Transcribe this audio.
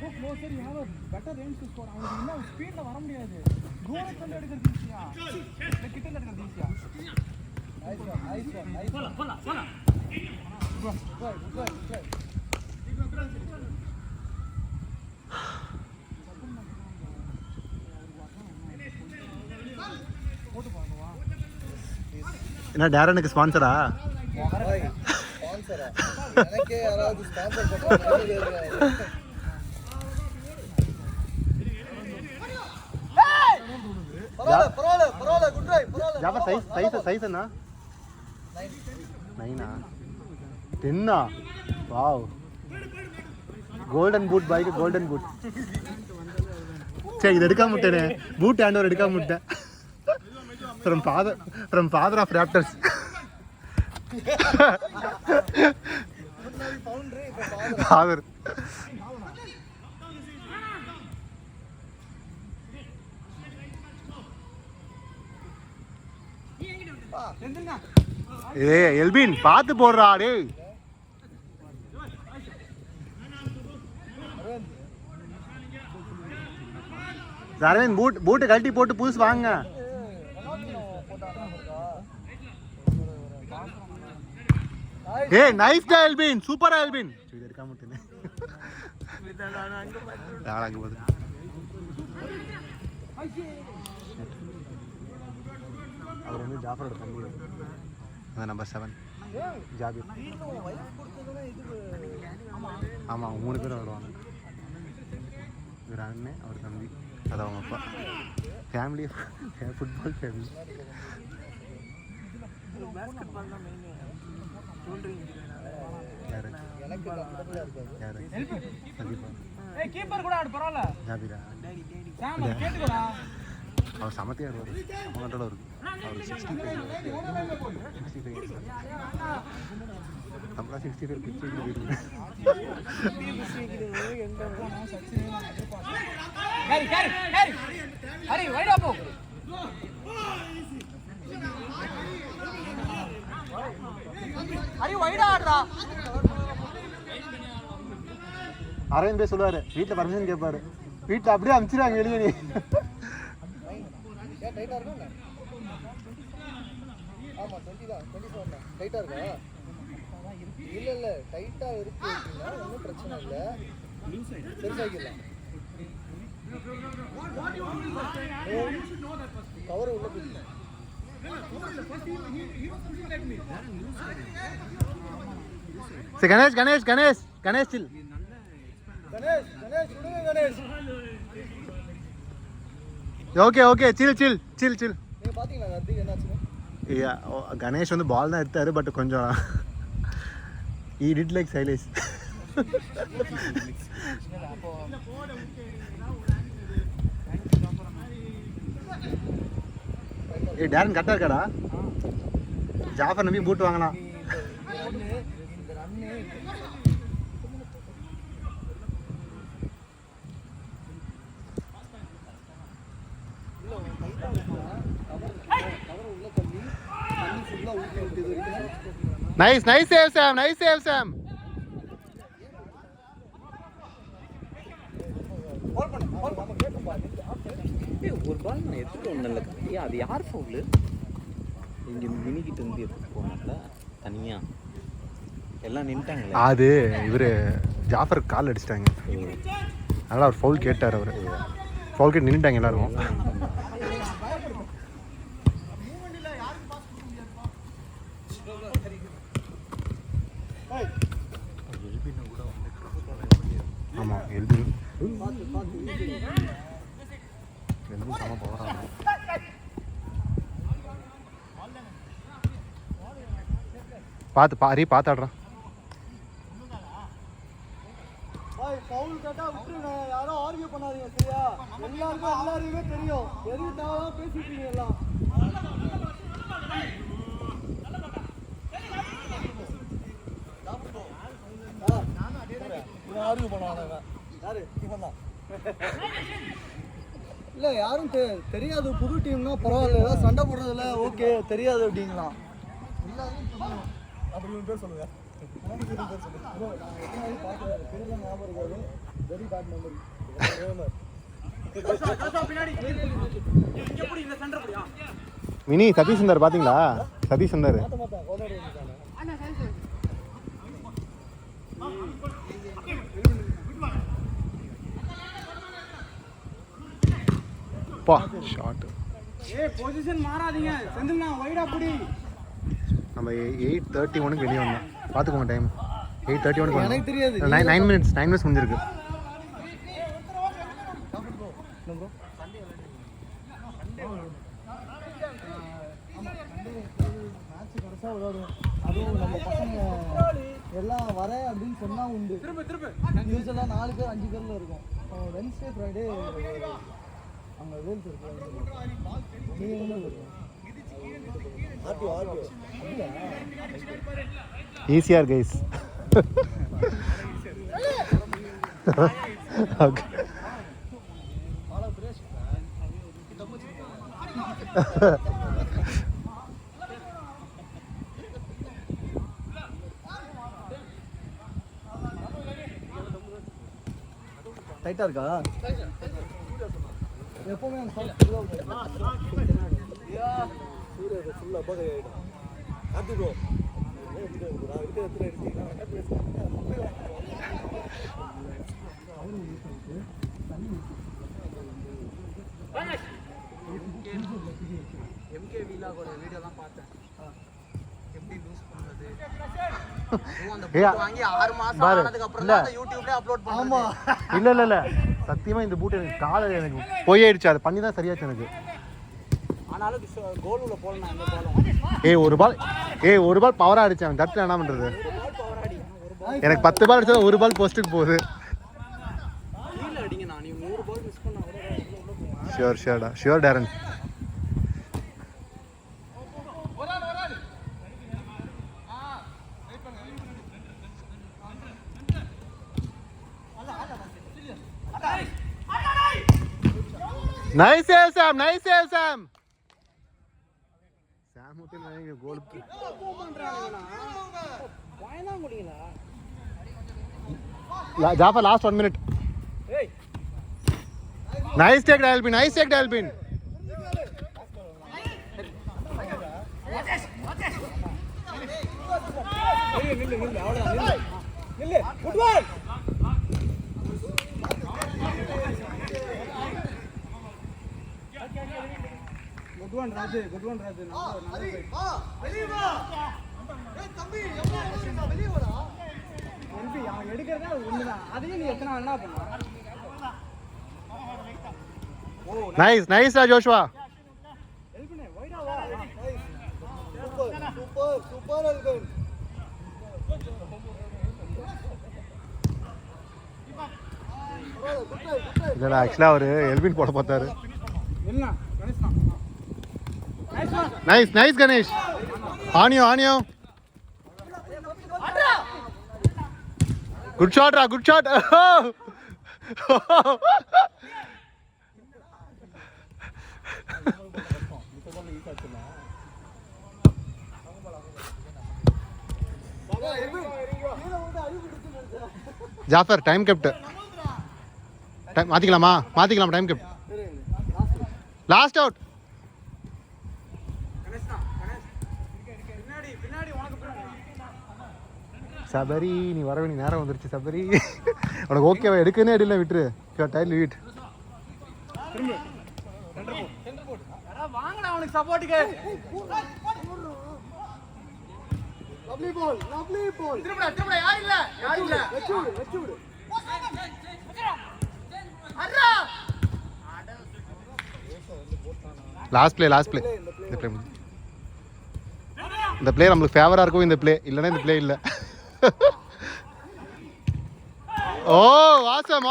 go closer, you have a better range to score. அவனுக்கு இன்னும் ஸ்பீட்ல வர முடியாது. தூரத்துல எடுக்கிறது ஈஸியா. இந்த கிட்டல எடுக்கிறது ஈஸியா. Nice one. போலாம். Good. என்ன டேரனுக்கு ஸ்பான்சரா? ஸ்பான்சரா? எனக்கே யாராவது ஸ்பான்சர் பண்றாங்க. பரவாயில்ல குட் ட்ரை பரவாயில்ல. ஜாபர் சைஸ் என்ன? 9 10 wow. Golden boot bike golden boot. சரி இது எடுக்காம விட்டேனே. பூட் ஹேண்டோவர் எடுக்காம விட்டேன். From father of Raptors. Father. ஏய் எல்பின் பாத்து போடுறா டேய். அரவிந்த் பூட் கழட்டி போட்டு புதுசு வாங்க. ஏய் நைஸ் டா எல்பின், சூப்பரா எல்பின். இது எடுக்காம விட்டேனே. யாராங்க போகுது? அவர் வந்து ஜாஃபரோட தம்பி. அதான் நம்பர் 7 ஜாபிர். ஆமாம் 3 பேர் வருவாங்க. இவர் அண்ணன் அவர் தம்பி அது அவங்க அப்பா. Family football family. அவர் சமத்தியா ஆடுவார். அவர் 65 நம்மளா 65 பிச்சு அரவிந்த் போய் சொல்லுவாரு, வீட்டில் பர்மிஷன் கேட்பாரு. வீட்டில் அப்படியே அனுப்பிச்சிருவாங்க வெளியே. நீ ஆமா 20 தான் 27 தான். டைட்டா இருக்கா? இல்ல டைட்டா இருக்கு. ஒன்றும் பிரச்சனை இல்லை. சரி சாய்க்கலாம். கவர் உள்ள போயிடுங்க. சரி கணேஷ் சில். Okay chill. நீங்க பாத்தீங்களா கார்த்திக் என்னாச்சு? கணேஷ் வந்து பால் தான் எடுத்தாரு. பட் கொஞ்சம் he did like Silas. ஏய் டேரன் கரெக்டா இருக்காடா? ஜாஃபர் நம்பி பூட் வாங்கலாம். Nice save Sam. ஒரு பால் நான் எடுத்துட்டு ஒன்றும் இல்லை. அது யார் ஃபவுலு? இங்கே மினிக்கிட்டு வந்து எடுத்துட்டு போனாங்களா தனியாக? எல்லாம் நின்ட்டாங்களே. அது இவர் ஜாஃபர் கால் அடிச்சிட்டாங்க. அதனால் அவர் ஃபவுல் கேட்டார். அவர் ஃபவுல் கேட்டு நின்றுட்டாங்க எல்லாரும். ஆமாம் எல்பின் சம போகிறாங்க. பார்த்தாடுறான். பவுல் கேட்டா விட்டுருங்க. யாரும் ஆர்கியூ பண்ணாதீங்க சரியா? எல்லாருமே தெரியும். எது தேவை பேசிட்டீங்க எல்லாம். ஆர்கியூ பண்ணுவாங்க யாரு? இவன் தான். இல்லை யாரும் தெரியாது. புது டீம்னா பரவாயில்ல, ஏதாவது சண்டை போடுறதில்ல. ஓகே தெரியாது அப்படிங்களா? அப்படி பேர் சொல்லுங்க. பேர் சொல்லுங்க. ஞாபகம் இருக்காது. Very bad memory. Mini Satish Sundar பாத்தீங்களா? சதீஷ் சுந்தர் பா ஷாட். ஏய் பொசிஷன் மாறாதீங்க. செந்தில்னா வைடா புடி. நம்ம 8:31 வெளியே வந்தோம். பாத்துக்கோங்க டைம் 8:31. எனக்கு தெரியாது. 9 மினிட்ஸ் முடிஞ்சிருக்கு. அதுவும் நம்ம பசங்க எல்லாம் வரேன் அப்படின்னு சொன்னா உண்டு. யூஸ்வலாக 4 பேர் 5 பேர்ல இருக்கும். வென்ஸ்டே ஃப்ரைடே அங்கே வேல்ஸ் இருக்கு. நீங்கள் எங்கே இருக்கும்? ஈஸியார் கைஸ். டைட்டாக இருக்கா? எப்பவுமே அந்த ஃபுல்லாக பகை ஆகிடும். அது ப்ரோ எம்கே வீலாகோட வீடியோலாம் பார்த்தேன். எப்படி லூஸ் பண்ணது அந்த வாங்கி 6 மாசம் ஆனதுக்கு அப்புறம் தான் யூடியூப்ல அப்லோட் பண்ணாங்க. இல்ல சத்தியமா இந்த பூட் எனக்கு காலை எனக்கு போயிடுச்சு. அது பண்ணி தான் சரியாச்சு எனக்கு. ஆனாலும் கோல் உள்ள போலனா அந்த பால். ஒரு பால் பவரா அடிச்சேன். அவன் தட்டு என்ன பண்றது? எனக்கு 10 பால் அடிச்சா ஒரு பால் போஸ்ட்டுக்கு போகுது. கீழ அடிங்க. நான் நீ 100 பால் மிஸ் பண்ணா கூட உள்ள போவா. Sure டாரன். Nice save, Sam. Sam hotel goal. Jafar, last 1 minute. Hey. Nice take, Dalpin. நில்லு அவ்வளவுதான். நில்லு. Good ball. Good one Raju. வெளிய வா. ஏய் தம்பி எவ்வளவு வெளிய வாடா. எம்பி அவன் எடுக்கறதே ஒண்ணுதான். அதையும் நீ எத்தனை வேணா பண்ணலாம். Nice Joshua. ஹெல்ப் பண்ணு. வைடா வா. Super Alban. இல்ல ஆக்சுவலா அவரு எல்வின் போட பார்த்தாரு. என்ன கணேஷ் தான். Nice Ganesh. Anio. Good shot. Jafar, time kept. மாத்திக்கலாமா time kept. Last out. Sabari நீ வர வேண்டிய நேரம் வந்துருச்சு சபரி. உனக்கு ஓகேவா? எடுக்கனே அடியில் விட்டுரு. டைல் வீட் வாங்கடா அவனுக்கு சப்போர்ட்டுக்கு. லவ்லி பால். திரும்படா யார் இல்ல வெச்சு விடு. அரா லாஸ்ட் ப்ளே இந்த ப்ளே நம்மளுக்கு ஃபேவரா இருக்கும். இந்த ப்ளே இல்லைன்னா இந்த ப்ளே இல்லை. ஓ awesome